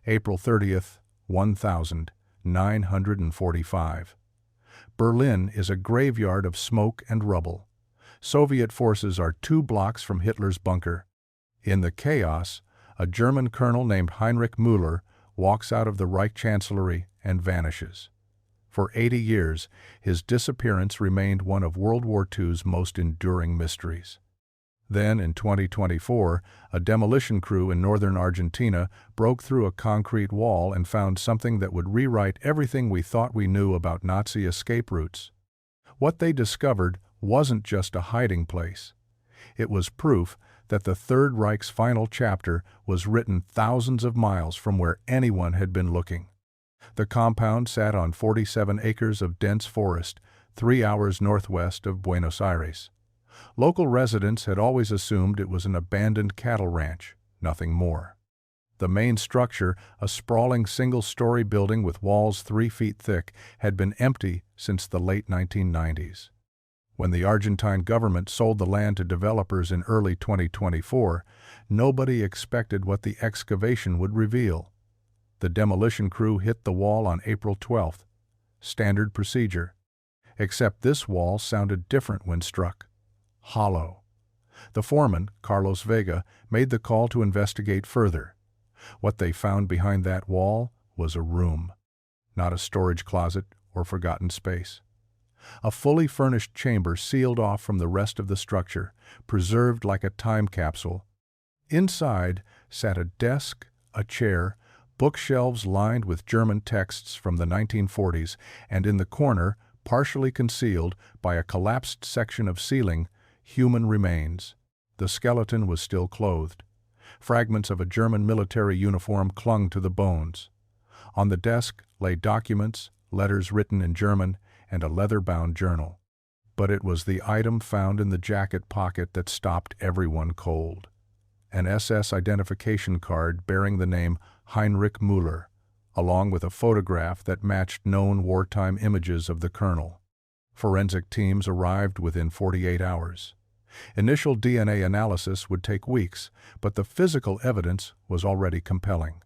April 30th, 1945. Berlin is a graveyard of smoke and rubble. Soviet forces are 2 blocks from Hitler's bunker. In the chaos, a German colonel named Heinrich Müller walks out of the Reich Chancellery and vanishes. For 80 years, his disappearance remained one of World War II's most enduring mysteries. Then, in 2024, a demolition crew in northern Argentina broke through a concrete wall and found something that would rewrite everything we thought we knew about Nazi escape routes. What they discovered wasn't just a hiding place. It was proof that the Third Reich's final chapter was written thousands of miles from where anyone had been looking. The compound sat on 47 acres of dense forest, 3 hours northwest of Buenos Aires. Local residents had always assumed it was an abandoned cattle ranch, nothing more. The main structure, a sprawling single-story building with walls 3 feet thick, had been empty since the late 1990s. When the Argentine government sold the land to developers in early 2024, nobody expected what the excavation would reveal. The demolition crew hit the wall on April 12th. Standard procedure. Except this wall sounded different when struck. Hollow. The foreman, Carlos Vega, made the call to investigate further. What they found behind that wall was a room, not a storage closet or forgotten space. A fully furnished chamber sealed off from the rest of the structure, preserved like a time capsule. Inside sat a desk, a chair, bookshelves lined with German texts from the 1940s, and in the corner, partially concealed by a collapsed section of ceiling, human remains. The skeleton was still clothed. Fragments of a German military uniform clung to the bones. On the desk lay documents, letters written in German, and a leather-bound journal. But it was the item found in the jacket pocket that stopped everyone cold. An SS identification card bearing the name Heinrich Müller, along with a photograph that matched known wartime images of the colonel. Forensic teams arrived within 48 hours. Initial DNA analysis would take weeks, but the physical evidence was already compelling.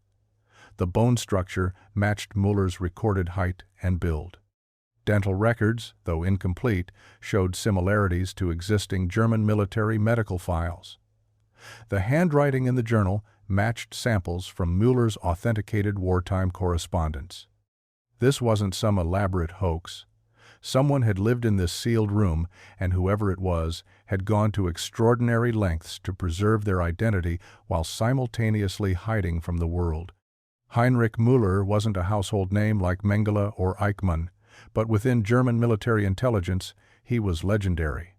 The bone structure matched Müller's recorded height and build. Dental records, though incomplete, showed similarities to existing German military medical files. The handwriting in the journal matched samples from Müller's authenticated wartime correspondence. This wasn't some elaborate hoax. Someone had lived in this sealed room, and whoever it was had gone to extraordinary lengths to preserve their identity while simultaneously hiding from the world. Heinrich Müller wasn't a household name like Mengele or Eichmann, but within German military intelligence, he was legendary.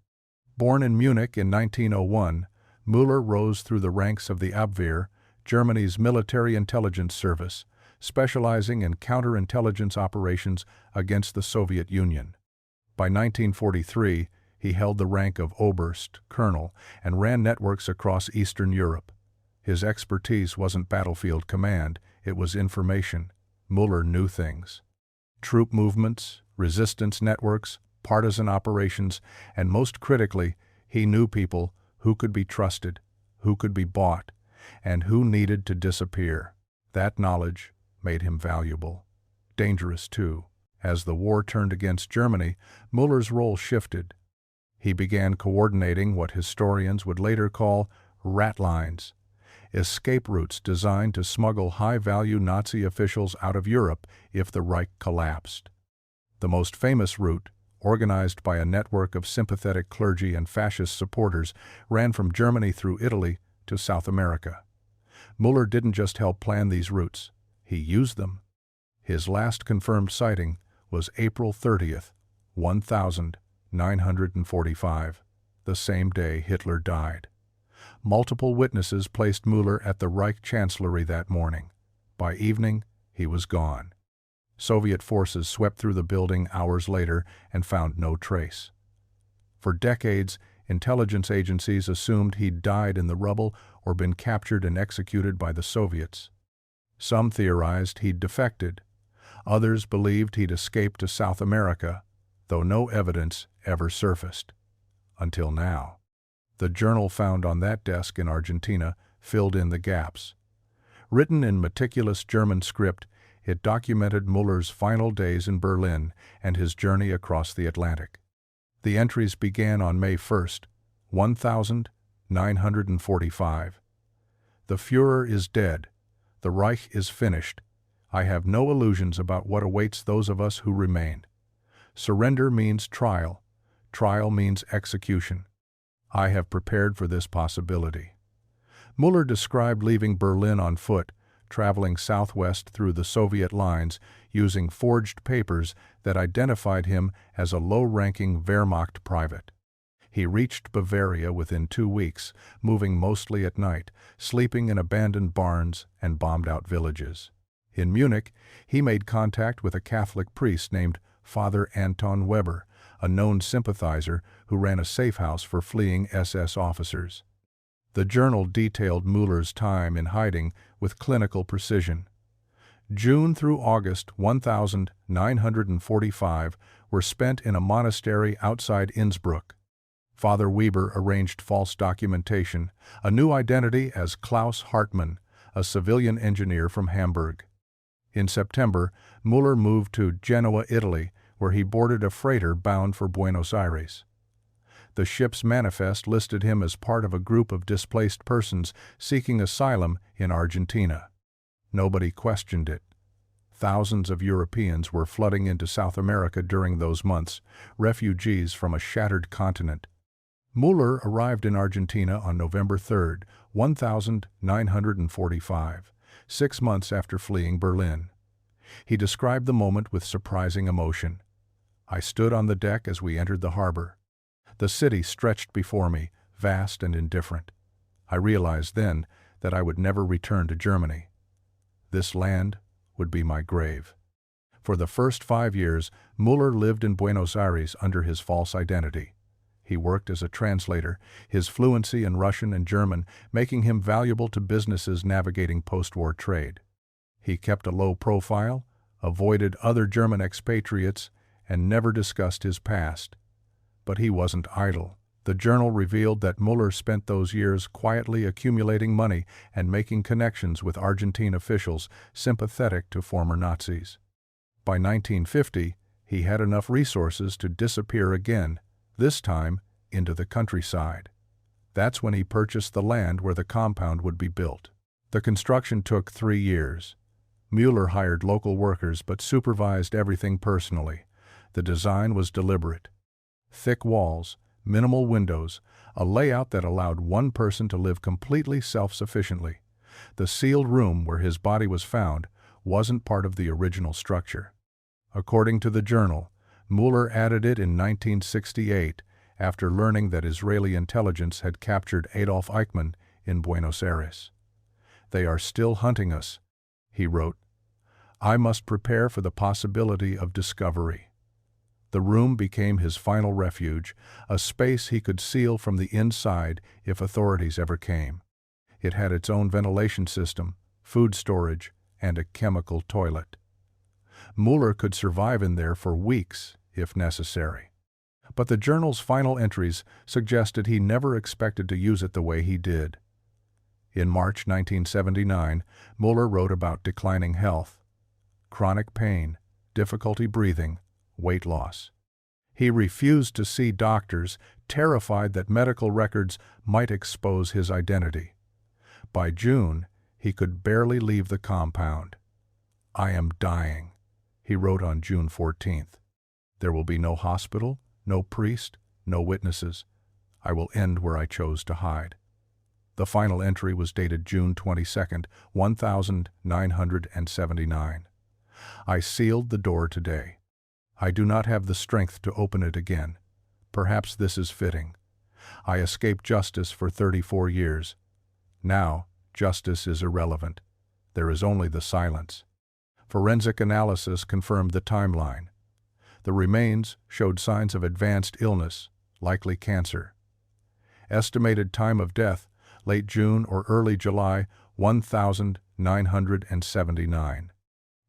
Born in Munich in 1901, Müller rose through the ranks of the Abwehr, Germany's military intelligence service, specializing in counterintelligence operations against the Soviet Union. By 1943, he held the rank of Oberst, colonel, and ran networks across Eastern Europe. His expertise wasn't battlefield command, it was information. Müller knew things. Troop movements, resistance networks, partisan operations, and most critically, he knew people who could be trusted, who could be bought, and who needed to disappear. That knowledge made him valuable. Dangerous, too. As the war turned against Germany, Müller's role shifted. He began coordinating what historians would later call rat lines, escape routes designed to smuggle high-value Nazi officials out of Europe if the Reich collapsed. The most famous route, organized by a network of sympathetic clergy and fascist supporters, ran from Germany through Italy to South America. Müller didn't just help plan these routes, he used them. His last confirmed sighting was April 30th, 1945, the same day Hitler died. Multiple witnesses placed Müller at the Reich Chancellery that morning. By evening, he was gone. Soviet forces swept through the building hours later and found no trace. For decades, intelligence agencies assumed he'd died in the rubble or been captured and executed by the Soviets. Some theorized he'd defected. Others believed he'd escaped to South America, though no evidence ever surfaced. Until now. The journal found on that desk in Argentina filled in the gaps. Written in meticulous German script, it documented Muller's final days in Berlin and his journey across the Atlantic. The entries began on May 1st, 1945. The Führer is dead. The Reich is finished. I have no illusions about what awaits those of us who remain. Surrender means trial. Trial means execution. I have prepared for this possibility. Muller described leaving Berlin on foot, traveling southwest through the Soviet lines, using forged papers that identified him as a low-ranking Wehrmacht private. He reached Bavaria within 2 weeks, moving mostly at night, sleeping in abandoned barns and bombed-out villages. In Munich, he made contact with a Catholic priest named Father Anton Weber, a known sympathizer who ran a safe house for fleeing SS officers. The journal detailed Muller's time in hiding with clinical precision. June through August 1945 were spent in a monastery outside Innsbruck. Father Weber arranged false documentation, a new identity as Klaus Hartmann, a civilian engineer from Hamburg. In September, Muller moved to Genoa, Italy, where he boarded a freighter bound for Buenos Aires. The ship's manifest listed him as part of a group of displaced persons seeking asylum in Argentina. Nobody questioned it. Thousands of Europeans were flooding into South America during those months, refugees from a shattered continent. Muller arrived in Argentina on November 3, 1945, 6 months after fleeing Berlin. He described the moment with surprising emotion. I stood on the deck as we entered the harbor. The city stretched before me, vast and indifferent. I realized then that I would never return to Germany. This land would be my grave. For the first 5 years, Muller lived in Buenos Aires under his false identity. He worked as a translator, his fluency in Russian and German making him valuable to businesses navigating post-war trade. He kept a low profile, avoided other German expatriates, and never discussed his past. But he wasn't idle. The journal revealed that Muller spent those years quietly accumulating money and making connections with Argentine officials sympathetic to former Nazis. By 1950, he had enough resources to disappear again, this time into the countryside. That's when he purchased the land where the compound would be built. The construction took 3 years. Muller hired local workers but supervised everything personally. The design was deliberate. Thick walls, minimal windows, a layout that allowed one person to live completely self-sufficiently. The sealed room where his body was found wasn't part of the original structure. According to the journal, Muller added it in 1968 after learning that Israeli intelligence had captured Adolf Eichmann in Buenos Aires. "They are still hunting us," he wrote. "I must prepare for the possibility of discovery." The room became his final refuge, a space he could seal from the inside if authorities ever came. It had its own ventilation system, food storage, and a chemical toilet. Muller could survive in there for weeks, if necessary. But the journal's final entries suggested he never expected to use it the way he did. In March 1979, Muller wrote about declining health, chronic pain, difficulty breathing, weight loss. He refused to see doctors, terrified that medical records might expose his identity. By June, he could barely leave the compound. "I am dying," he wrote on June 14th. "There will be no hospital, no priest, no witnesses. I will end where I chose to hide." The final entry was dated June 22, 1979. "I sealed the door today. I do not have the strength to open it again. Perhaps this is fitting. I escaped justice for 34 years. Now, justice is irrelevant. There is only the silence." Forensic analysis confirmed the timeline. The remains showed signs of advanced illness, likely cancer. Estimated time of death, late June or early July 1979.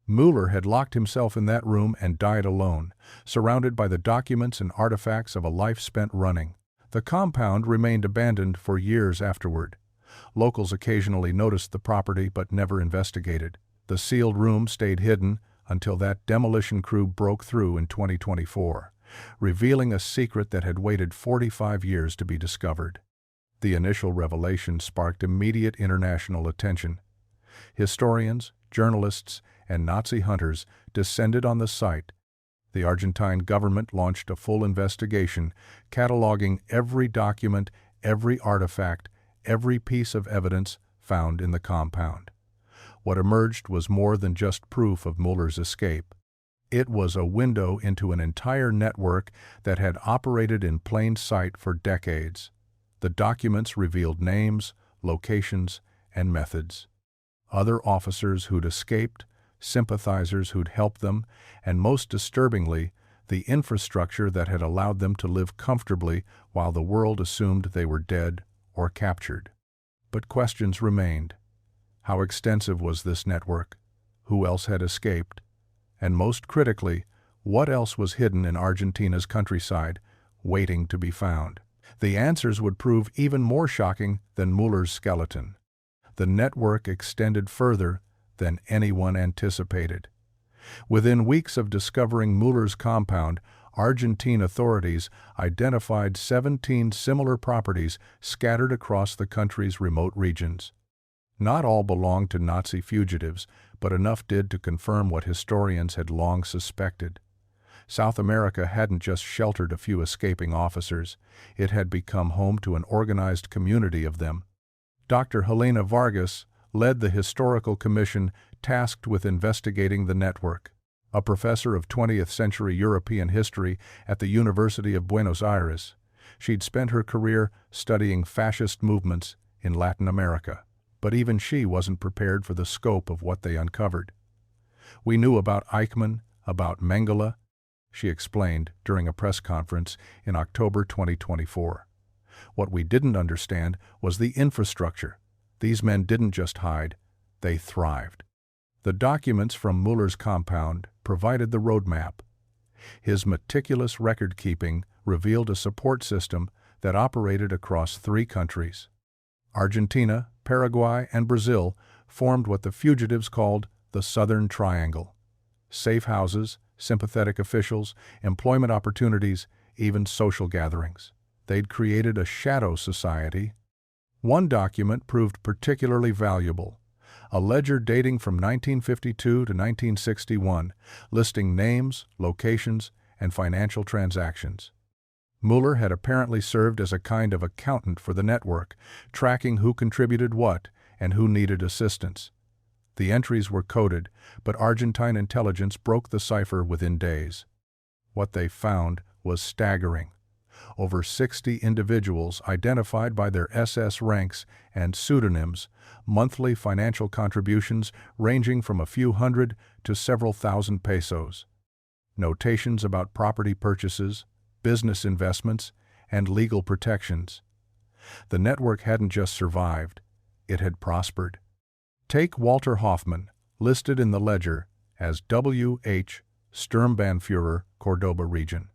Muller had locked himself in that room and died alone, surrounded by the documents and artifacts of a life spent running. The compound remained abandoned for years afterward. Locals occasionally noticed the property but never investigated. The sealed room stayed hidden until that demolition crew broke through in 2024, revealing a secret that had waited 45 years to be discovered. The initial revelation sparked immediate international attention. Historians, journalists, and Nazi hunters descended on the site. The Argentine government launched a full investigation, cataloging every document, every artifact, every piece of evidence found in the compound. What emerged was more than just proof of Muller's escape. It was a window into an entire network that had operated in plain sight for decades. The documents revealed names, locations, and methods. Other officers who'd escaped, sympathizers who'd helped them, and most disturbingly, the infrastructure that had allowed them to live comfortably while the world assumed they were dead or captured. But questions remained. How extensive was this network? Who else had escaped? And most critically, what else was hidden in Argentina's countryside, waiting to be found? The answers would prove even more shocking than Muller's skeleton. The network extended further than anyone anticipated. Within weeks of discovering Muller's compound, Argentine authorities identified 17 similar properties scattered across the country's remote regions. Not all belonged to Nazi fugitives, but enough did to confirm what historians had long suspected. South America hadn't just sheltered a few escaping officers, it had become home to an organized community of them. Dr. Helena Vargas led the historical commission tasked with investigating the network. A professor of 20th century European history at the University of Buenos Aires, she'd spent her career studying fascist movements in Latin America. But even she wasn't prepared for the scope of what they uncovered. "We knew about Eichmann, about Mengele," she explained during a press conference in October 2024. What we didn't understand was the infrastructure. These men didn't just hide, they thrived. The documents from Muller's compound provided the roadmap. His meticulous record-keeping revealed a support system that operated across 3 countries. Argentina, Paraguay, and Brazil formed what the fugitives called the Southern Triangle. Safe houses, sympathetic officials, employment opportunities, even social gatherings. They'd created a shadow society. One document proved particularly valuable, a ledger dating from 1952 to 1961, listing names, locations, and financial transactions. Muller had apparently served as a kind of accountant for the network, tracking who contributed what and who needed assistance. The entries were coded, but Argentine intelligence broke the cipher within days. What they found was staggering. Over 60 individuals identified by their SS ranks and pseudonyms, monthly financial contributions ranging from a few hundred to several thousand pesos. Notations about property purchases, business investments, and legal protections. The network hadn't just survived, it had prospered. Take Walter Hoffmann, listed in the ledger as W.H. Sturmbannführer, Cordoba region.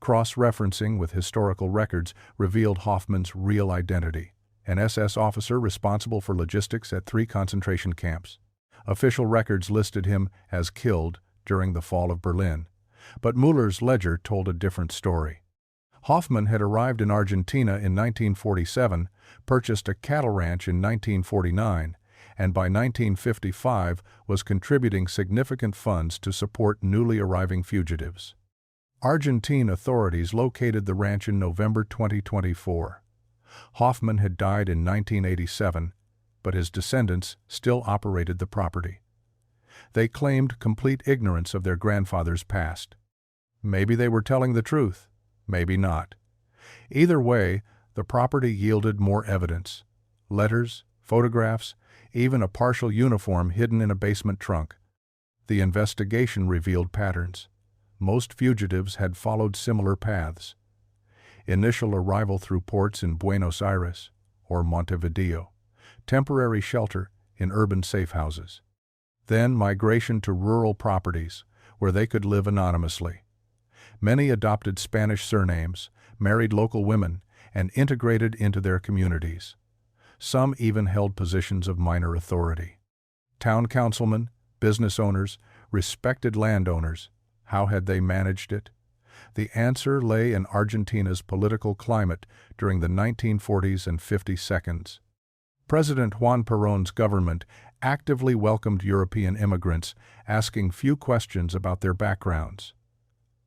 Cross-referencing with historical records revealed Hoffmann's real identity, an SS officer responsible for logistics at 3 concentration camps. Official records listed him as killed during the fall of Berlin, but Muller's ledger told a different story. Hoffmann had arrived in Argentina in 1947, purchased a cattle ranch in 1949, and by 1955 was contributing significant funds to support newly arriving fugitives. Argentine authorities located the ranch in November 2024. Hoffmann had died in 1987, but his descendants still operated the property. They claimed complete ignorance of their grandfather's past. Maybe they were telling the truth, maybe not. Either way, the property yielded more evidence: letters, photographs, even a partial uniform hidden in a basement trunk. The investigation revealed patterns. Most fugitives had followed similar paths. Initial arrival through ports in Buenos Aires or Montevideo, temporary shelter in urban safe houses. Then migration to rural properties where they could live anonymously. Many adopted Spanish surnames, married local women, and integrated into their communities. Some even held positions of minor authority. Town councilmen, business owners, respected landowners, how had they managed it? The answer lay in Argentina's political climate during the 1940s and 50s. President Juan Perón's government actively welcomed European immigrants, asking few questions about their backgrounds.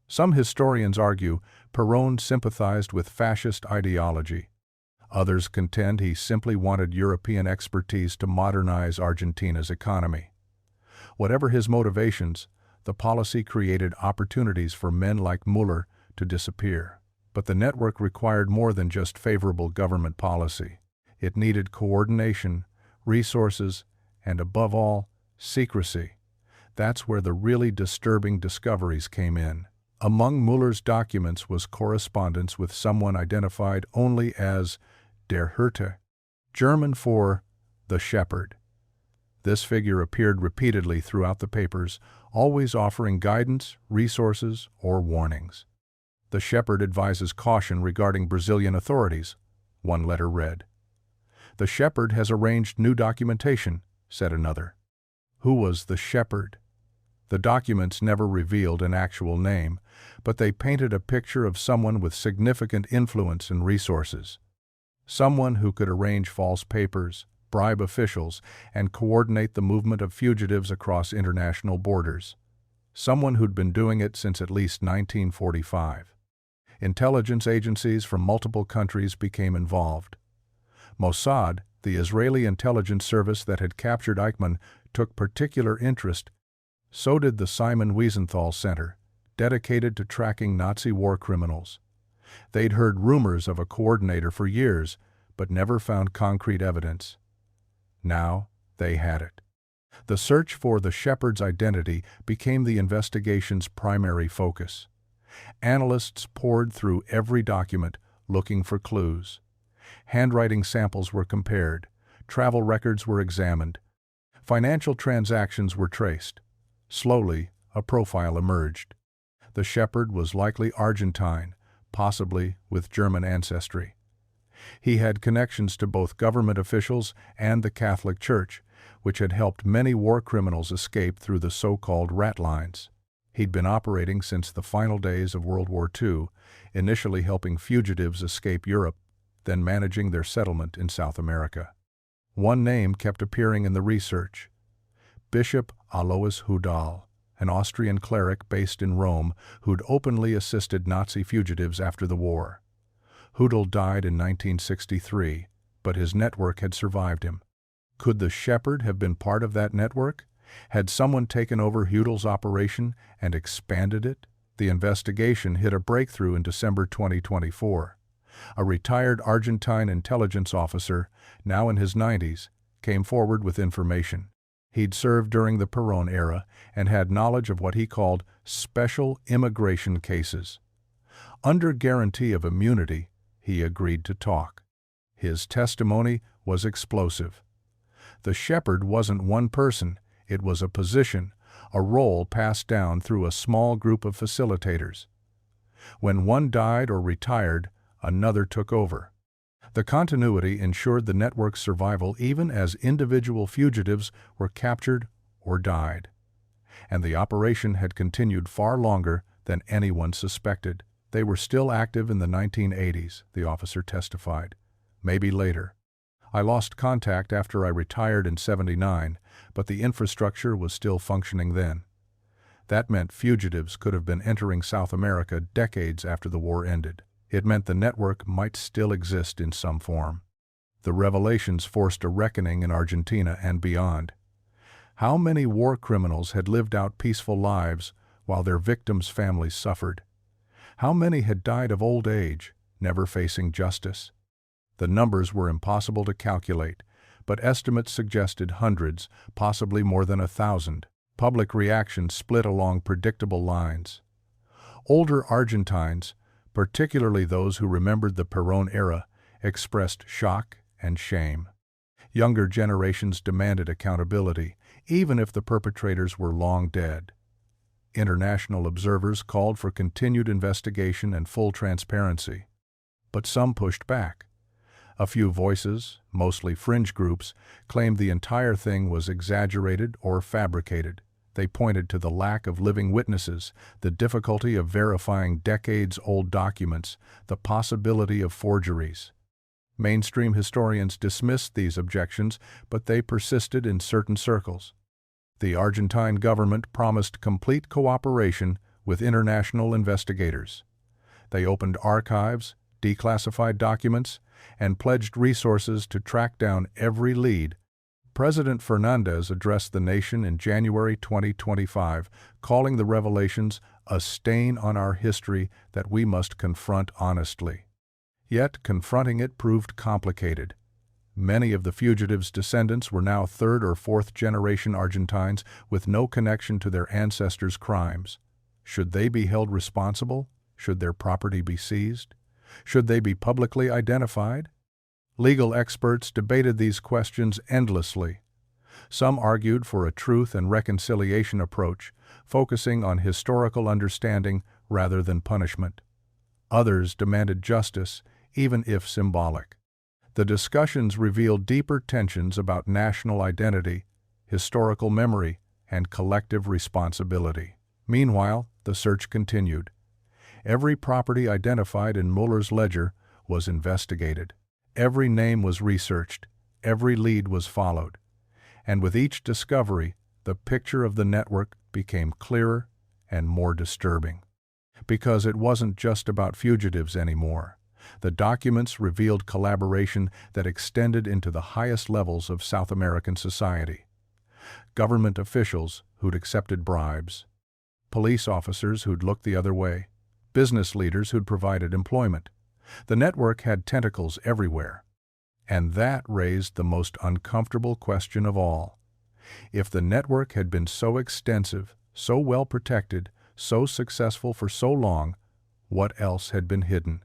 Some historians argue Perón sympathized with fascist ideology. Others contend he simply wanted European expertise to modernize Argentina's economy. Whatever his motivations, the policy created opportunities for men like Müller to disappear. But the network required more than just favorable government policy. It needed coordination, resources, and above all, secrecy. That's where the really disturbing discoveries came in. Among Müller's documents was correspondence with someone identified only as der Hirte, German for the shepherd. This figure appeared repeatedly throughout the papers, always offering guidance, resources, or warnings. The shepherd advises caution regarding Brazilian authorities, one letter read. The shepherd has arranged new documentation, said another. Who was the shepherd? The documents never revealed an actual name, but they painted a picture of someone with significant influence and resources. Someone who could arrange false papers, bribe officials, and coordinate the movement of fugitives across international borders. Someone who'd been doing it since at least 1945. Intelligence agencies from multiple countries became involved. Mossad, the Israeli intelligence service that had captured Eichmann, took particular interest. So did the Simon Wiesenthal Center, dedicated to tracking Nazi war criminals. They'd heard rumors of a coordinator for years, but never found concrete evidence. Now they had it. The search for the shepherd's identity became the investigation's primary focus. Analysts pored through every document, looking for clues. Handwriting samples were compared, travel records were examined, financial transactions were traced. Slowly, a profile emerged. The shepherd was likely Argentine, possibly with German ancestry. He had connections to both government officials and the Catholic Church, which had helped many war criminals escape through the so-called rat lines. He'd been operating since the final days of World War II, initially helping fugitives escape Europe, then managing their settlement in South America. One name kept appearing in the research: Bishop Alois Hudal, an Austrian cleric based in Rome who'd openly assisted Nazi fugitives after the war. Hudal died in 1963, but his network had survived him. Could the shepherd have been part of that network? Had someone taken over Hudal's operation and expanded it? The investigation hit a breakthrough in December 2024. A retired Argentine intelligence officer, now in his 90s, came forward with information. He'd served during the Perón era and had knowledge of what he called special immigration cases. Under guarantee of immunity, he agreed to talk. His testimony was explosive. The shepherd wasn't one person, it was a position, a role passed down through a small group of facilitators. When one died or retired, another took over. The continuity ensured the network's survival even as individual fugitives were captured or died. And the operation had continued far longer than anyone suspected. They were still active in the 1980s, the officer testified. Maybe later. I lost contact after I retired in '79, but the infrastructure was still functioning then. That meant fugitives could have been entering South America decades after the war ended. It meant the network might still exist in some form. The revelations forced a reckoning in Argentina and beyond. How many war criminals had lived out peaceful lives while their victims' families suffered? How many had died of old age, never facing justice? The numbers were impossible to calculate, but estimates suggested hundreds, possibly more than 1,000. Public reaction split along predictable lines. Older Argentines, particularly those who remembered the Perón era, expressed shock and shame. Younger generations demanded accountability, even if the perpetrators were long dead. International observers called for continued investigation and full transparency. But some pushed back. A few voices, mostly fringe groups, claimed the entire thing was exaggerated or fabricated. They pointed to the lack of living witnesses, the difficulty of verifying decades-old documents, the possibility of forgeries. Mainstream historians dismissed these objections, but they persisted in certain circles. The Argentine government promised complete cooperation with international investigators. They opened archives, declassified documents, and pledged resources to track down every lead. President Fernandez addressed the nation in January 2025, calling the revelations a stain on our history that we must confront honestly. Yet, confronting it proved complicated. Many of the fugitives' descendants were now third- or fourth-generation Argentines with no connection to their ancestors' crimes. Should they be held responsible? Should their property be seized? Should they be publicly identified? Legal experts debated these questions endlessly. Some argued for a truth and reconciliation approach, focusing on historical understanding rather than punishment. Others demanded justice, even if symbolic. The discussions revealed deeper tensions about national identity, historical memory, and collective responsibility. Meanwhile, the search continued. Every property identified in Muller's ledger was investigated. Every name was researched, every lead was followed. And with each discovery, the picture of the network became clearer and more disturbing. Because it wasn't just about fugitives anymore. The documents revealed collaboration that extended into the highest levels of South American society. Government officials who'd accepted bribes, police officers who'd looked the other way, business leaders who'd provided employment. The network had tentacles everywhere. And that raised the most uncomfortable question of all. If the network had been so extensive, so well protected, so successful for so long, what else had been hidden?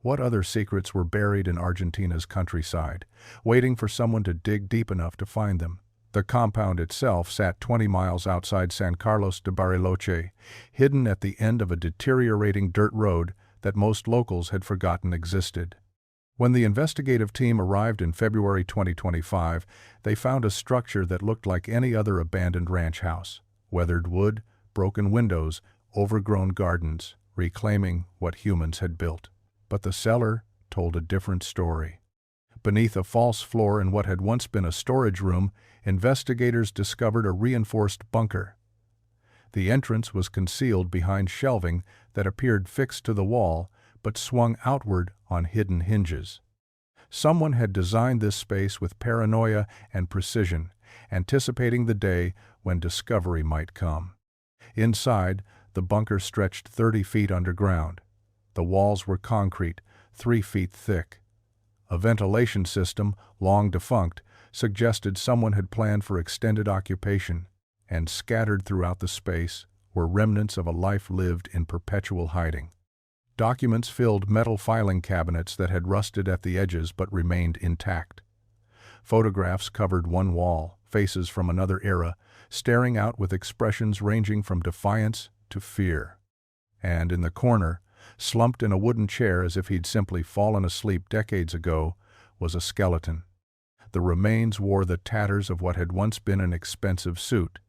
What other secrets were buried in Argentina's countryside, waiting for someone to dig deep enough to find them? The compound itself sat 20 miles outside San Carlos de Bariloche, hidden at the end of a deteriorating dirt road that most locals had forgotten existed. When the investigative team arrived in February 2025, they found a structure that looked like any other abandoned ranch house. Weathered wood, broken windows, overgrown gardens, reclaiming what humans had built. But the cellar told a different story. Beneath a false floor in what had once been a storage room, investigators discovered a reinforced bunker. The entrance was concealed behind shelving that appeared fixed to the wall, but swung outward on hidden hinges. Someone had designed this space with paranoia and precision, anticipating the day when discovery might come. Inside, the bunker stretched 30 feet underground. The walls were concrete, 3 feet thick. A ventilation system, long defunct, suggested someone had planned for extended occupation, and scattered throughout the space were remnants of a life lived in perpetual hiding. Documents filled metal filing cabinets that had rusted at the edges but remained intact. Photographs covered one wall, faces from another era, staring out with expressions ranging from defiance to fear. And in the corner, slumped in a wooden chair as if he'd simply fallen asleep decades ago, was a skeleton. The remains wore the tatters of what had once been an expensive suit.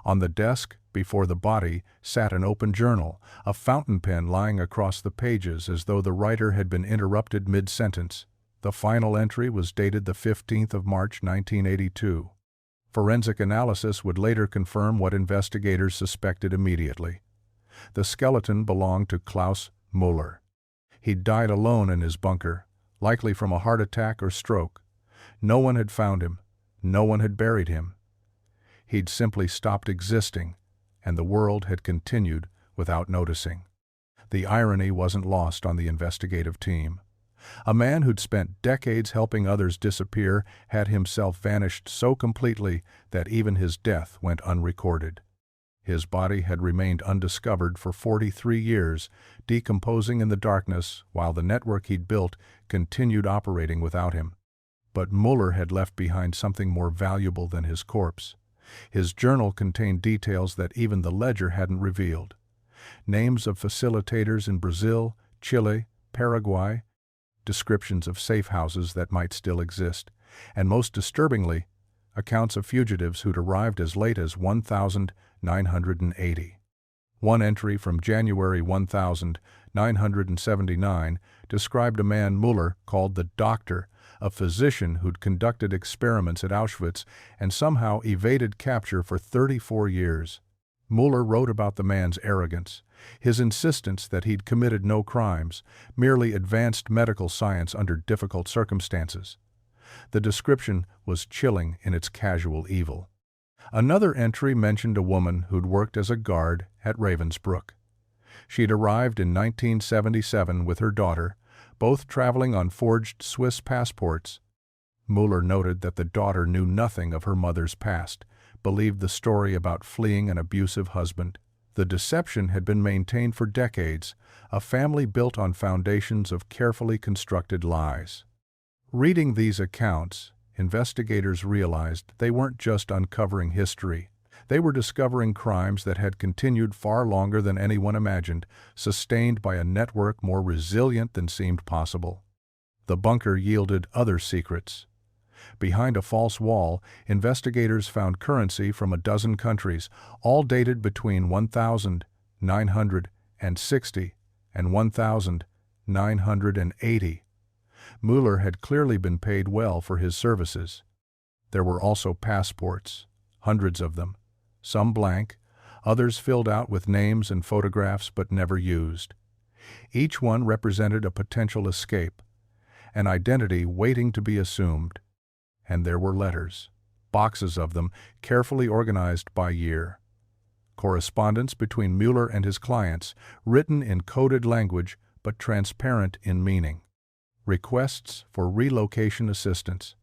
On the desk, before the body, sat an open journal, a fountain pen lying across the pages as though the writer had been interrupted mid-sentence. The final entry was dated the 15th of March 1982. Forensic analysis would later confirm what investigators suspected immediately. The skeleton belonged to Klaus Muller. He'd died alone in his bunker, likely from a heart attack or stroke. No one had found him. No one had buried him. He'd simply stopped existing, and the world had continued without noticing. The irony wasn't lost on the investigative team. A man who'd spent decades helping others disappear had himself vanished so completely that even his death went unrecorded. His body had remained undiscovered for 43 years, decomposing in the darkness while the network he'd built continued operating without him. But Muller had left behind something more valuable than his corpse. His journal contained details that even the ledger hadn't revealed. Names of facilitators in Brazil, Chile, Paraguay, descriptions of safe houses that might still exist, and most disturbingly, accounts of fugitives who'd arrived as late as 1980. One entry from January 1979 described a man Müller called the Doctor, a physician who'd conducted experiments at Auschwitz and somehow evaded capture for 34 years. Müller wrote about the man's arrogance, his insistence that he'd committed no crimes, merely advanced medical science under difficult circumstances. The description was chilling in its casual evil. Another entry mentioned a woman who'd worked as a guard at Ravensbrück. She'd arrived in 1977 with her daughter, both traveling on forged Swiss passports. Müller noted that the daughter knew nothing of her mother's past, believed the story about fleeing an abusive husband. The deception had been maintained for decades, a family built on foundations of carefully constructed lies. Reading these accounts, investigators realized they weren't just uncovering history. They were discovering crimes that had continued far longer than anyone imagined, sustained by a network more resilient than seemed possible. The bunker yielded other secrets. Behind a false wall, investigators found currency from a dozen countries, all dated between 1960 and 1980. Müller had clearly been paid well for his services. There were also passports, hundreds of them, some blank, others filled out with names and photographs but never used. Each one represented a potential escape, an identity waiting to be assumed. And there were letters, boxes of them, carefully organized by year. Correspondence between Müller and his clients, written in coded language but transparent in meaning. Requests for relocation assistance,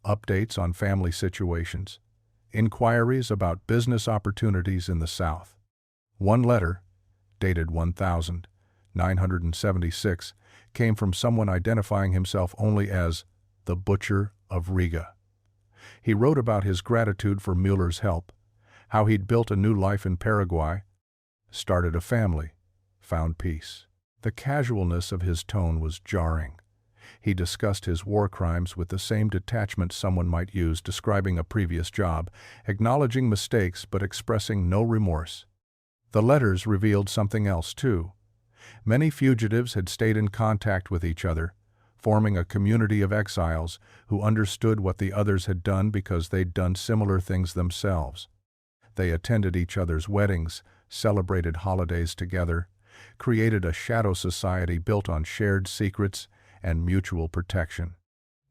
updates on family situations, inquiries about business opportunities in the South. One letter, dated 1976, came from someone identifying himself only as the Butcher of Riga. He wrote about his gratitude for Müller's help, how he'd built a new life in Paraguay, started a family, found peace. The casualness of his tone was jarring. He discussed his war crimes with the same detachment someone might use describing a previous job, acknowledging mistakes but expressing no remorse. The letters revealed something else, too. Many fugitives had stayed in contact with each other, forming a community of exiles who understood what the others had done because they'd done similar things themselves. They attended each other's weddings, celebrated holidays together, created a shadow society built on shared secrets and mutual protection.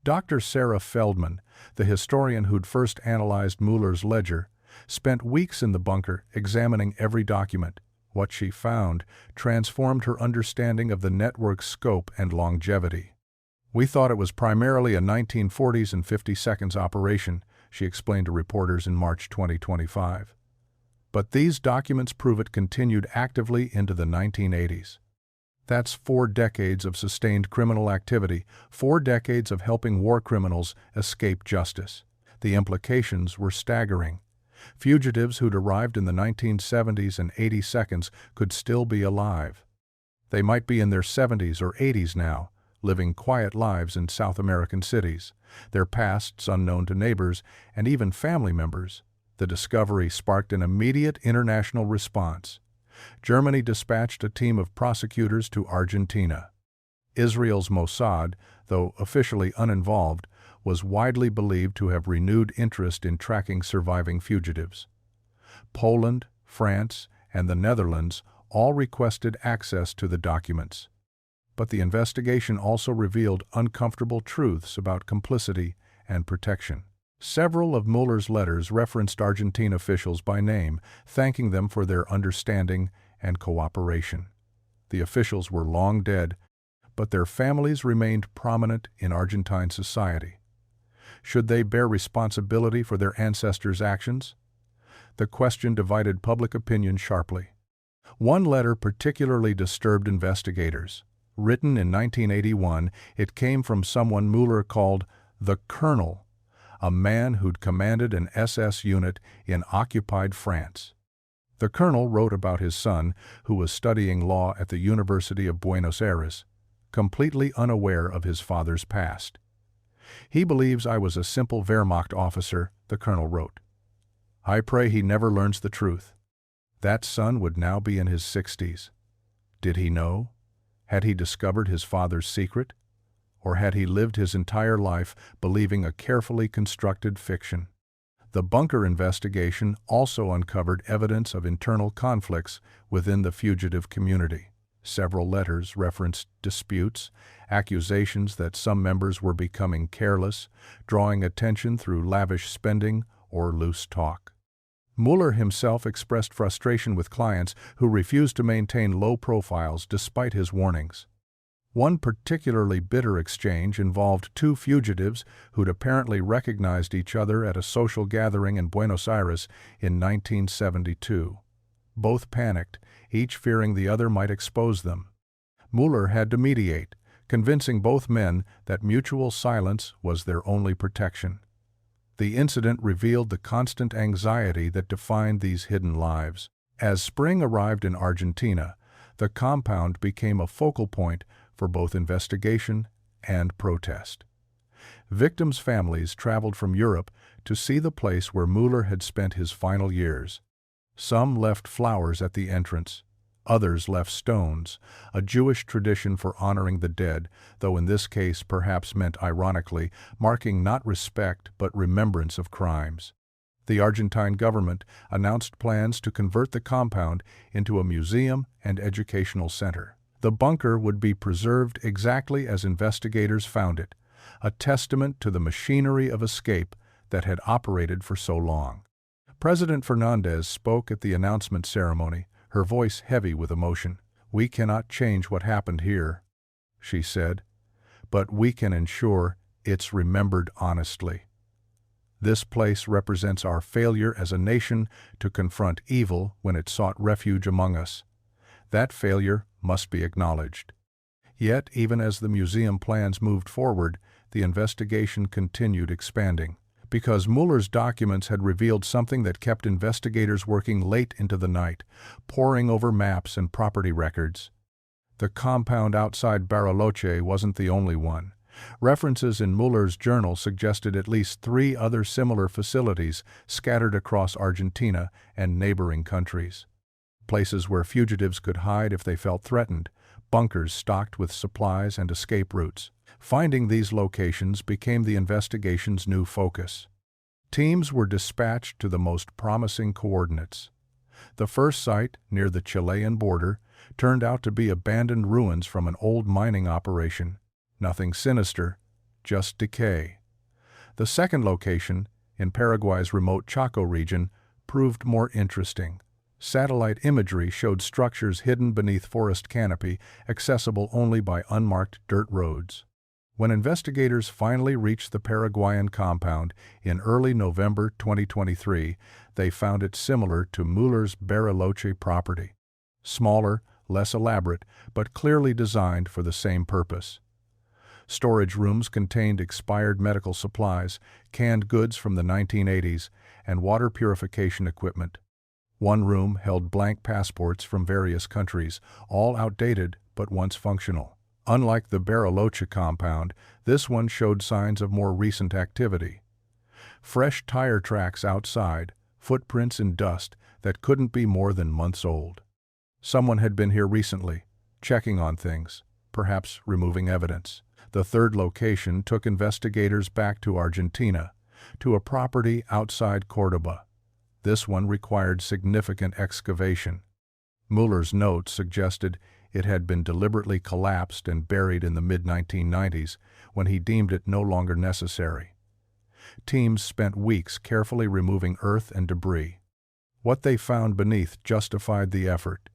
Dr. Sarah Feldman, the historian who'd first analyzed Müller's ledger, spent weeks in the bunker examining every document. What she found transformed her understanding of the network's scope and longevity. "We thought it was primarily a 1940s and 52nds operation," she explained to reporters in March 2025. But these documents prove it continued actively into the 1980s. That's 4 decades of sustained criminal activity, 4 decades of helping war criminals escape justice. The implications were staggering. Fugitives who'd arrived in the 1970s and 82nds could still be alive. They might be in their 70s or 80s now, living quiet lives in South American cities, their pasts unknown to neighbors and even family members. The discovery sparked an immediate international response. Germany dispatched a team of prosecutors to Argentina. Israel's Mossad, though officially uninvolved, was widely believed to have renewed interest in tracking surviving fugitives. Poland, France, and the Netherlands all requested access to the documents. But the investigation also revealed uncomfortable truths about complicity and protection. Several of Müller's letters referenced Argentine officials by name, thanking them for their understanding and cooperation. The officials were long dead, but their families remained prominent in Argentine society. Should they bear responsibility for their ancestors' actions? The question divided public opinion sharply. One letter particularly disturbed investigators. Written in 1981, it came from someone Müller called the Colonel, a man who'd commanded an SS unit in occupied France. The colonel wrote about his son, who was studying law at the University of Buenos Aires, completely unaware of his father's past. "He believes I was a simple Wehrmacht officer," the colonel wrote. "I pray he never learns the truth." That son would now be in his 60s. Did he know? Had he discovered his father's secret? Or had he lived his entire life believing a carefully constructed fiction? The bunker investigation also uncovered evidence of internal conflicts within the fugitive community. Several letters referenced disputes, accusations that some members were becoming careless, drawing attention through lavish spending or loose talk. Mueller himself expressed frustration with clients who refused to maintain low profiles despite his warnings. One particularly bitter exchange involved two fugitives who'd apparently recognized each other at a social gathering in Buenos Aires in 1972. Both panicked, each fearing the other might expose them. Mueller had to mediate, convincing both men that mutual silence was their only protection. The incident revealed the constant anxiety that defined these hidden lives. As spring arrived in Argentina, the compound became a focal point for both investigation and protest. Victims' families traveled from Europe to see the place where Mueller had spent his final years. Some left flowers at the entrance. Others left stones, a Jewish tradition for honoring the dead, though in this case perhaps meant ironically, marking not respect but remembrance of crimes. The Argentine government announced plans to convert the compound into a museum and educational center. The bunker would be preserved exactly as investigators found it, a testament to the machinery of escape that had operated for so long. President Fernandez spoke at the announcement ceremony, her voice heavy with emotion. "We cannot change what happened here," she said, "but we can ensure it's remembered honestly. This place represents our failure as a nation to confront evil when it sought refuge among us. That failure must be acknowledged." Yet, even as the museum plans moved forward, the investigation continued expanding. Because Mueller's documents had revealed something that kept investigators working late into the night, poring over maps and property records. The compound outside Bariloche wasn't the only one. References in Mueller's journal suggested at least 3 other similar facilities scattered across Argentina and neighboring countries. Places where fugitives could hide if they felt threatened, bunkers stocked with supplies and escape routes. Finding these locations became the investigation's new focus. Teams were dispatched to the most promising coordinates. The first site, near the Chilean border, turned out to be abandoned ruins from an old mining operation. Nothing sinister, just decay. The second location, in Paraguay's remote Chaco region, proved more interesting. Satellite imagery showed structures hidden beneath forest canopy, accessible only by unmarked dirt roads. When investigators finally reached the Paraguayan compound in early November 2023, they found it similar to Mueller's Bariloche property. Smaller, less elaborate, but clearly designed for the same purpose. Storage rooms contained expired medical supplies, canned goods from the 1980s, and water purification equipment. One room held blank passports from various countries, all outdated but once functional. Unlike the Bariloche compound, this one showed signs of more recent activity. Fresh tire tracks outside, footprints in dust that couldn't be more than months old. Someone had been here recently, checking on things, perhaps removing evidence. The third location took investigators back to Argentina, to a property outside Córdoba. This one required significant excavation. Mueller's notes suggested it had been deliberately collapsed and buried in the mid-1990s when he deemed it no longer necessary. Teams spent weeks carefully removing earth and debris. What they found beneath justified the effort.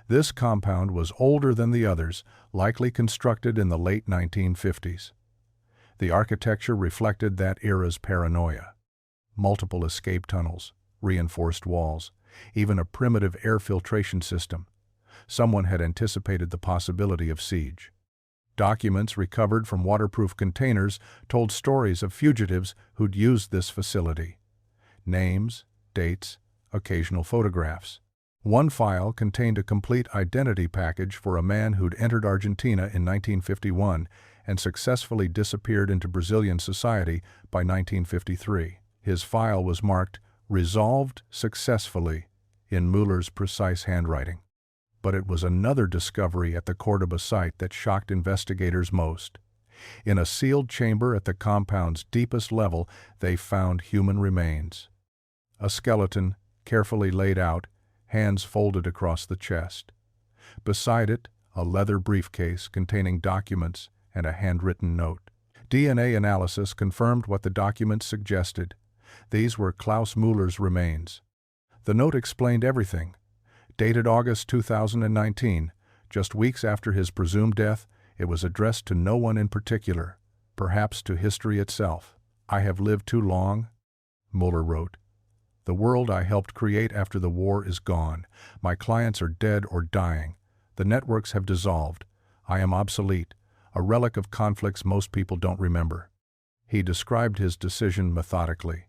This compound was older than the others, likely constructed in the late 1950s. The architecture reflected that era's paranoia. Multiple escape tunnels, reinforced walls, even a primitive air filtration system. Someone had anticipated the possibility of siege. Documents recovered from waterproof containers told stories of fugitives who'd used this facility. Names, dates, occasional photographs. One file contained a complete identity package for a man who'd entered Argentina in 1951 and successfully disappeared into Brazilian society by 1953. His file was marked "Resolved Successfully" in Mueller's precise handwriting. But it was another discovery at the Cordoba site that shocked investigators most. In a sealed chamber at the compound's deepest level, they found human remains. A skeleton, carefully laid out, hands folded across the chest. Beside it, a leather briefcase containing documents and a handwritten note. DNA analysis confirmed what the documents suggested. These were Klaus Mueller's remains. The note explained everything. Dated August 2019, just weeks after his presumed death, it was addressed to no one in particular, perhaps to history itself. "I have lived too long," Mueller wrote. "The world I helped create after the war is gone. My clients are dead or dying. The networks have dissolved. I am obsolete, a relic of conflicts most people don't remember." He described his decision methodically.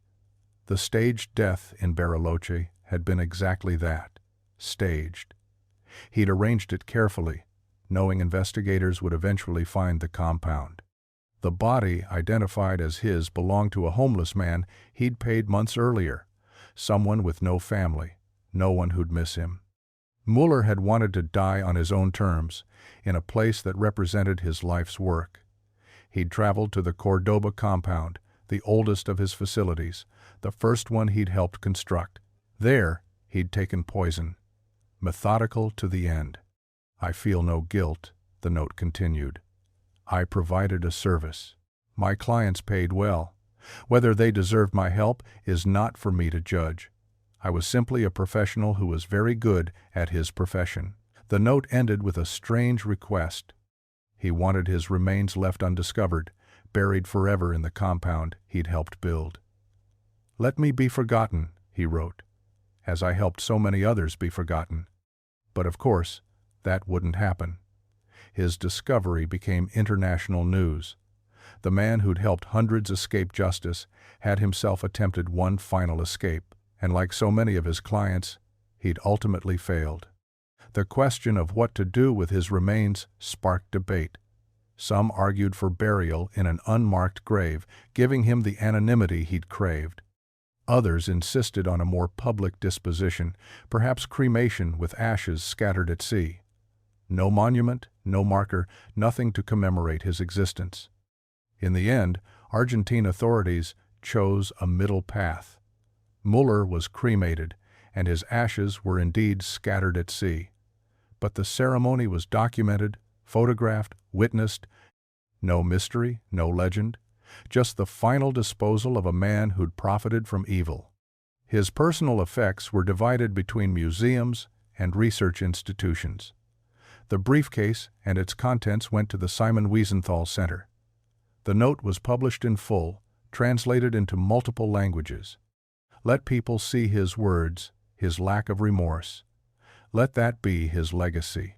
The staged death in Bariloche had been exactly that, staged. He'd arranged it carefully, knowing investigators would eventually find the compound. The body, identified as his, belonged to a homeless man he'd paid months earlier, someone with no family, no one who'd miss him. Mueller had wanted to die on his own terms, in a place that represented his life's work. He'd traveled to the Cordoba compound, the oldest of his facilities, the first one he'd helped construct. There, he'd taken poison, methodical to the end. "I feel no guilt," the note continued. "I provided a service. My clients paid well. Whether they deserved my help is not for me to judge. I was simply a professional who was very good at his profession." The note ended with a strange request. He wanted his remains left undiscovered, buried forever in the compound he'd helped build. "Let me be forgotten," he wrote, "as I helped so many others be forgotten." But of course, that wouldn't happen. His discovery became international news. The man who'd helped hundreds escape justice had himself attempted one final escape, and like so many of his clients, he'd ultimately failed. The question of what to do with his remains sparked debate. Some argued for burial in an unmarked grave, giving him the anonymity he'd craved. Others insisted on a more public disposition, perhaps cremation with ashes scattered at sea. No monument, no marker, nothing to commemorate his existence. In the end, Argentine authorities chose a middle path. Mueller was cremated, and his ashes were indeed scattered at sea. But the ceremony was documented, photographed, witnessed. No mystery, no legend, just the final disposal of a man who'd profited from evil. His personal effects were divided between museums and research institutions. The briefcase and its contents went to the Simon Wiesenthal Center. The note was published in full, translated into multiple languages. Let people see his words, his lack of remorse. Let that be his legacy.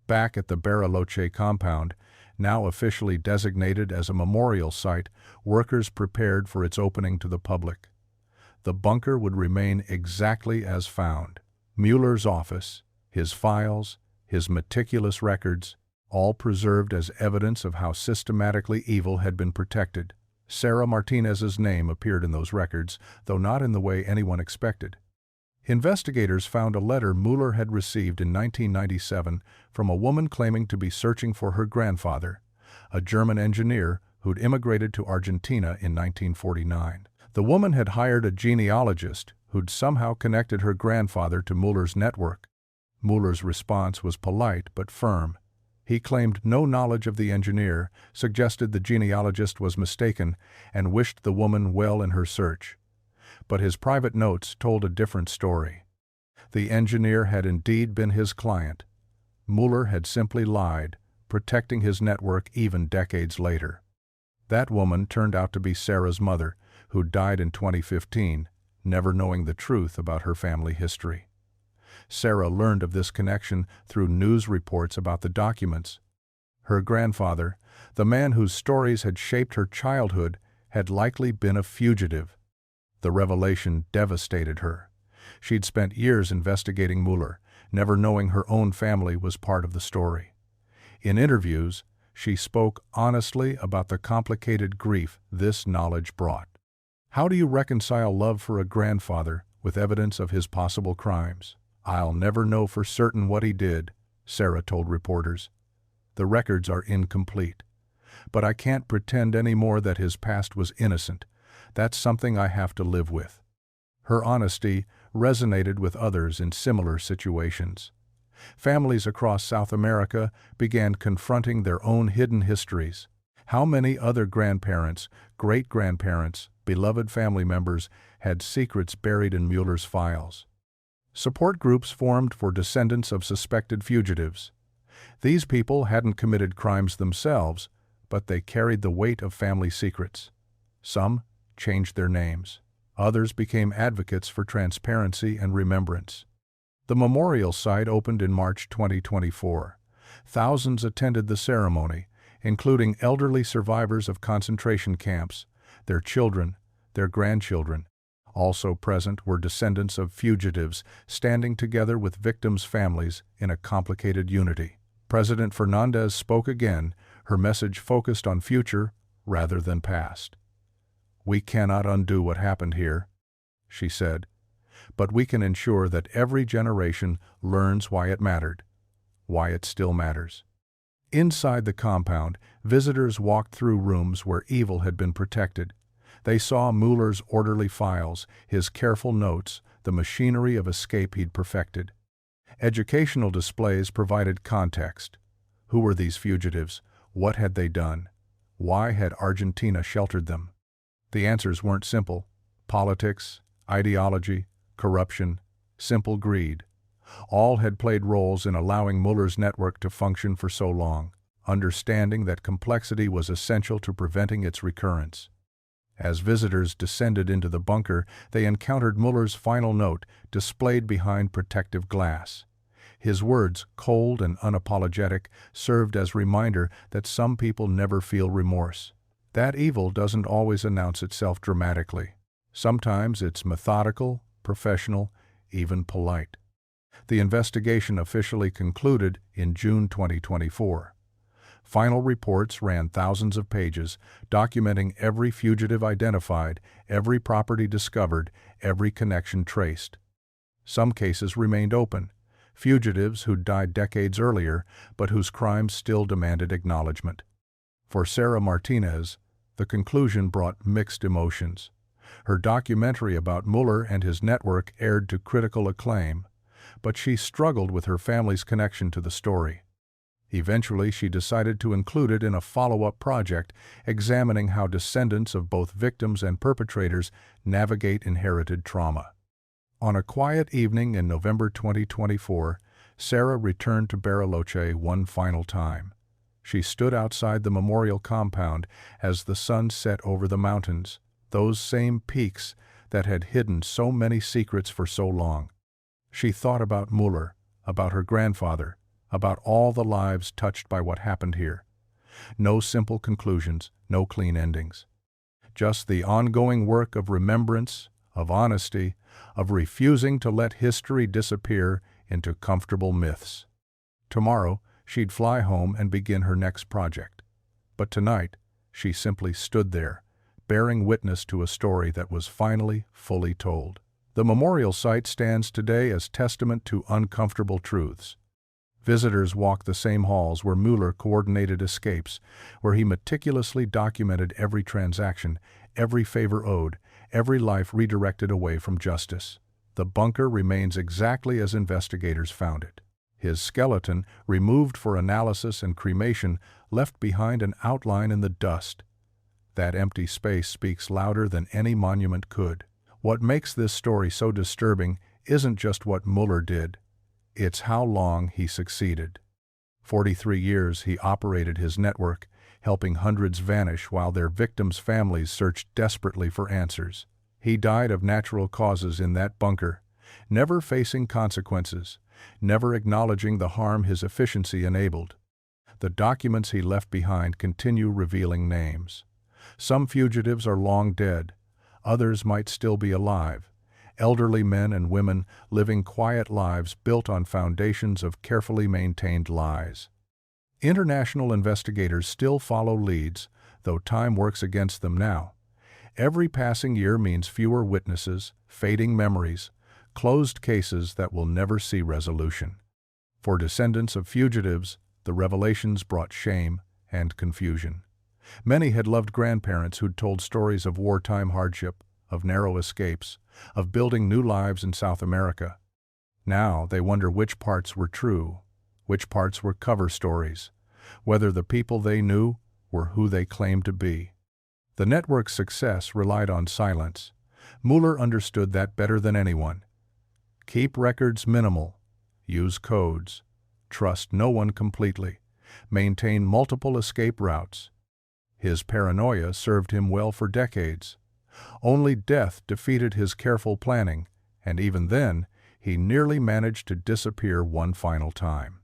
Back at the Bariloche compound, now officially designated as a memorial site, workers prepared for its opening to the public. The bunker would remain exactly as found. Mueller's office, his files, his meticulous records, all preserved as evidence of how systematically evil had been protected. Sarah Martinez's name appeared in those records, though not in the way anyone expected. Investigators found a letter Mueller had received in 1997 from a woman claiming to be searching for her grandfather, a German engineer who'd immigrated to Argentina in 1949. The woman had hired a genealogist who'd somehow connected her grandfather to Mueller's network. Mueller's response was polite but firm. He claimed no knowledge of the engineer, suggested the genealogist was mistaken, and wished the woman well in her search. But his private notes told a different story. The engineer had indeed been his client. Mueller had simply lied, protecting his network even decades later. That woman turned out to be Sarah's mother, who died in 2015, never knowing the truth about her family history. Sarah learned of this connection through news reports about the documents. Her grandfather, the man whose stories had shaped her childhood, had likely been a fugitive. The revelation devastated her. She'd spent years investigating Mueller, never knowing her own family was part of the story. In interviews, she spoke honestly about the complicated grief this knowledge brought. How do you reconcile love for a grandfather with evidence of his possible crimes? I'll never know for certain what he did, Sarah told reporters. The records are incomplete. But I can't pretend anymore that his past was innocent. That's something I have to live with. Her honesty resonated with others in similar situations. Families across South America began confronting their own hidden histories. How many other grandparents, great-grandparents, beloved family members had secrets buried in Mueller's files? Support groups formed for descendants of suspected fugitives. These people hadn't committed crimes themselves, but they carried the weight of family secrets. Some changed their names. Others became advocates for transparency and remembrance. The memorial site opened in March 2024. Thousands attended the ceremony, including elderly survivors of concentration camps, their children, their grandchildren. Also present were descendants of fugitives standing together with victims' families in a complicated unity. President Fernandez spoke again, her message focused on future rather than past. "We cannot undo what happened here," she said, "but we can ensure that every generation learns why it mattered, why it still matters." Inside the compound, visitors walked through rooms where evil had been protected. They saw Mueller's orderly files, his careful notes, the machinery of escape he'd perfected. Educational displays provided context. Who were these fugitives? What had they done? Why had Argentina sheltered them? The answers weren't simple. Politics, ideology, corruption, simple greed. All had played roles in allowing Mueller's network to function for so long, understanding that complexity was essential to preventing its recurrence. As visitors descended into the bunker, they encountered Mueller's final note displayed behind protective glass. His words, cold and unapologetic, served as reminder that some people never feel remorse. That evil doesn't always announce itself dramatically. Sometimes it's methodical, professional, even polite. The investigation officially concluded in June 2024. Final reports ran thousands of pages, documenting every fugitive identified, every property discovered, every connection traced. Some cases remained open, fugitives who'd died decades earlier, but whose crimes still demanded acknowledgement. For Sarah Martinez, the conclusion brought mixed emotions. Her documentary about Mueller and his network aired to critical acclaim, but she struggled with her family's connection to the story. Eventually, she decided to include it in a follow-up project examining how descendants of both victims and perpetrators navigate inherited trauma. On a quiet evening in November 2024, Sarah returned to Bariloche one final time. She stood outside the memorial compound as the sun set over the mountains, those same peaks that had hidden so many secrets for so long. She thought about Mueller, about her grandfather, about all the lives touched by what happened here. No simple conclusions, no clean endings. Just the ongoing work of remembrance, of honesty, of refusing to let history disappear into comfortable myths. Tomorrow, she'd fly home and begin her next project. But tonight, she simply stood there, bearing witness to a story that was finally fully told. The memorial site stands today as testament to uncomfortable truths. Visitors walk the same halls where Mueller coordinated escapes, where he meticulously documented every transaction, every favor owed, every life redirected away from justice. The bunker remains exactly as investigators found it. His skeleton, removed for analysis and cremation, left behind an outline in the dust. That empty space speaks louder than any monument could. What makes this story so disturbing isn't just what Mueller did. It's how long he succeeded. 43 years he operated his network, helping hundreds vanish while their victims' families searched desperately for answers. He died of natural causes in that bunker, never facing consequences, never acknowledging the harm his efficiency enabled. The documents he left behind continue revealing names. Some fugitives are long dead, others might still be alive. elderly men and women living quiet lives built on foundations of carefully maintained lies. International investigators still follow leads, though time works against them now. Every passing year means fewer witnesses, fading memories, closed cases that will never see resolution. For descendants of fugitives, the revelations brought shame and confusion. Many had loved grandparents who'd told stories of wartime hardship, of narrow escapes, of building new lives in South America. Now they wonder which parts were true, which parts were cover stories, whether the people they knew were who they claimed to be. The network's success relied on silence. Mueller understood that better than anyone. Keep records minimal. Use codes. Trust no one completely. Maintain multiple escape routes. His paranoia served him well for decades. Only death defeated his careful planning, and even then, he nearly managed to disappear one final time.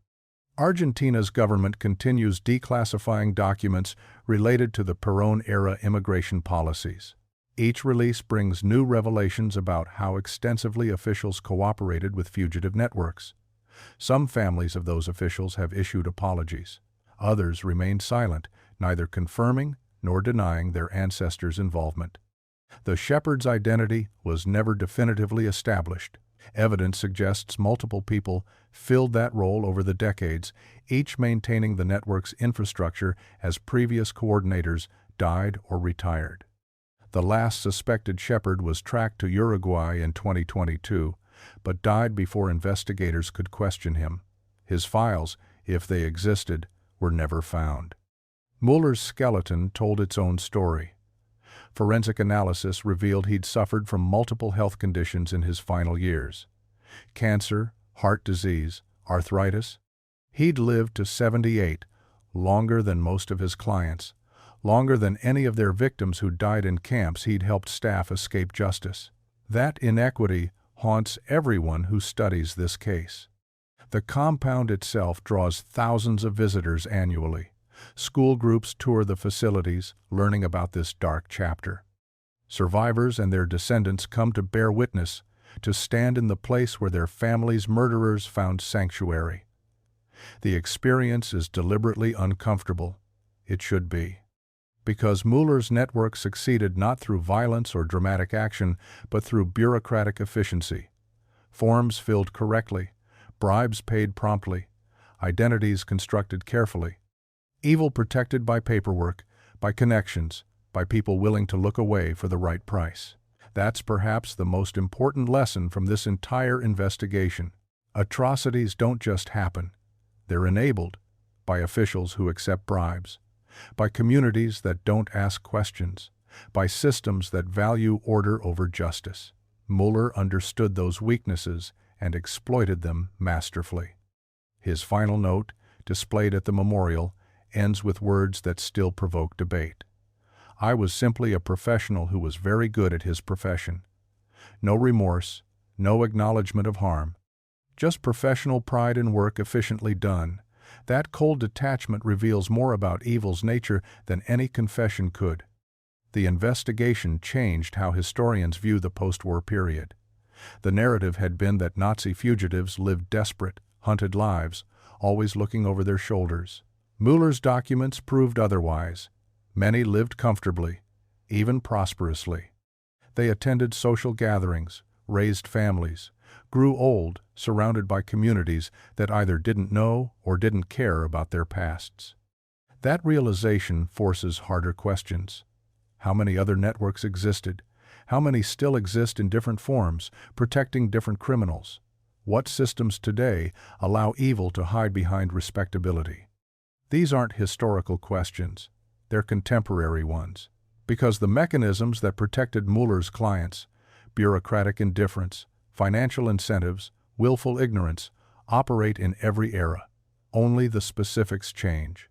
Argentina's government continues declassifying documents related to the Perón-era immigration policies. Each release brings new revelations about how extensively officials cooperated with fugitive networks. Some families of those officials have issued apologies. Others remain silent, neither confirming nor denying their ancestors' involvement. The shepherd's identity was never definitively established. Evidence suggests multiple people filled that role over the decades, each maintaining the network's infrastructure as previous coordinators died or retired. The last suspected shepherd was tracked to Uruguay in 2022, but died before investigators could question him. His files, if they existed, were never found. Mueller's skeleton told its own story. Forensic analysis revealed he'd suffered from multiple health conditions in his final years. Cancer, heart disease, arthritis. He'd lived to 78, longer than most of his clients, longer than any of their victims who died in camps he'd helped staff escape justice. That inequity haunts everyone who studies this case. The compound itself draws thousands of visitors annually. School groups tour the facilities, learning about this dark chapter. Survivors and their descendants come to bear witness, to stand in the place where their families' murderers found sanctuary. The experience is deliberately uncomfortable. It should be. Because Mueller's network succeeded not through violence or dramatic action, but through bureaucratic efficiency. Forms filled correctly, bribes paid promptly, identities constructed carefully. Evil protected by paperwork, by connections, by people willing to look away for the right price. That's perhaps the most important lesson from this entire investigation. Atrocities don't just happen. They're enabled by officials who accept bribes, by communities that don't ask questions, by systems that value order over justice. Mueller understood those weaknesses and exploited them masterfully. His final note, displayed at the memorial, ends with words that still provoke debate. I was simply a professional who was very good at his profession. No remorse, no acknowledgement of harm. Just professional pride in work efficiently done. That cold detachment reveals more about evil's nature than any confession could. The investigation changed how historians view the post-war period. The narrative had been that Nazi fugitives lived desperate, hunted lives, always looking over their shoulders. Mueller's documents proved otherwise. Many lived comfortably, even prosperously. They attended social gatherings, raised families, grew old, surrounded by communities that either didn't know or didn't care about their pasts. That realization forces harder questions. How many other networks existed? How many still exist in different forms, protecting different criminals? What systems today allow evil to hide behind respectability? These aren't historical questions. They're contemporary ones. Because the mechanisms that protected Mueller's clients, bureaucratic indifference, financial incentives, willful ignorance, operate in every era. Only the specifics change.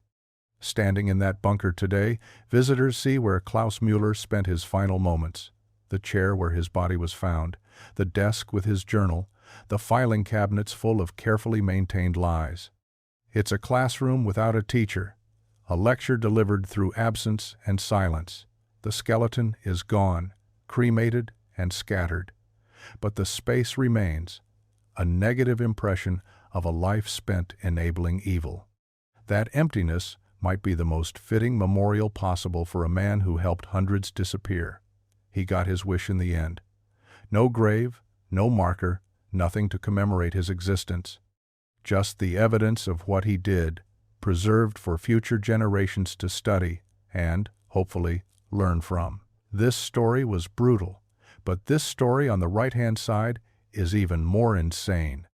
Standing in that bunker today, visitors see where Klaus Mueller spent his final moments. The chair where his body was found, the desk with his journal, the filing cabinets full of carefully maintained lies. It's a classroom without a teacher, a lecture delivered through absence and silence. The skeleton is gone, cremated and scattered. but the space remains, a negative impression of a life spent enabling evil. That emptiness might be the most fitting memorial possible for a man who helped hundreds disappear. He got his wish in the end. No grave, no marker, nothing to commemorate his existence. Just the evidence of what he did, preserved for future generations to study and, hopefully, learn from. This story was brutal, but this story on the right-hand side is even more insane.